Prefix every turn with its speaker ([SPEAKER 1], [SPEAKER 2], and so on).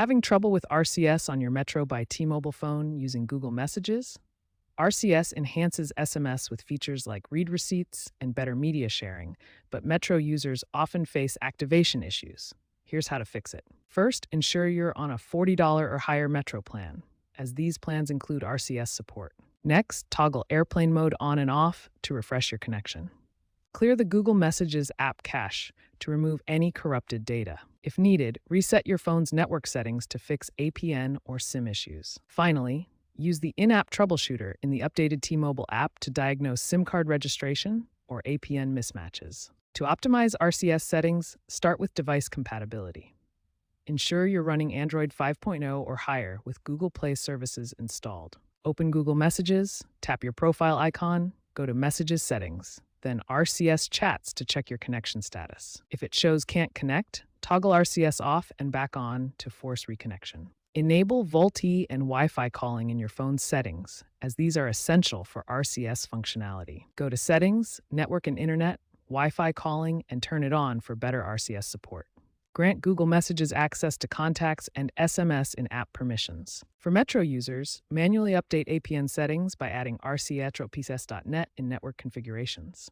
[SPEAKER 1] Having trouble with RCS on your Metro by T-Mobile phone using Google Messages? RCS enhances SMS with features like read receipts and better media sharing, but Metro users often face activation issues. Here's how to fix it. First, ensure you're on a $40 or higher Metro plan, as these plans include RCS support. Next, toggle airplane mode on and off to refresh your connection. Clear the Google Messages app cache to remove any corrupted data. If needed, reset your phone's network settings to fix APN or SIM issues. Finally, use the in-app troubleshooter in the updated T-Mobile app to diagnose SIM card registration or APN mismatches. To optimize RCS settings, start with device compatibility. Ensure you're running Android 5.0 or higher with Google Play services installed. Open Google Messages, tap your profile icon, go to Messages Settings, then RCS Chats to check your connection status. If it shows can't connect, toggle RCS off and back on to force reconnection. Enable VoLTE and Wi-Fi calling in your phone's settings, as these are essential for RCS functionality. Go to Settings, Network and Internet, Wi-Fi calling, and turn it on for better RCS support. Grant Google Messages access to contacts and SMS in app permissions. For Metro users, manually update APN settings by adding rcs.net in network configurations.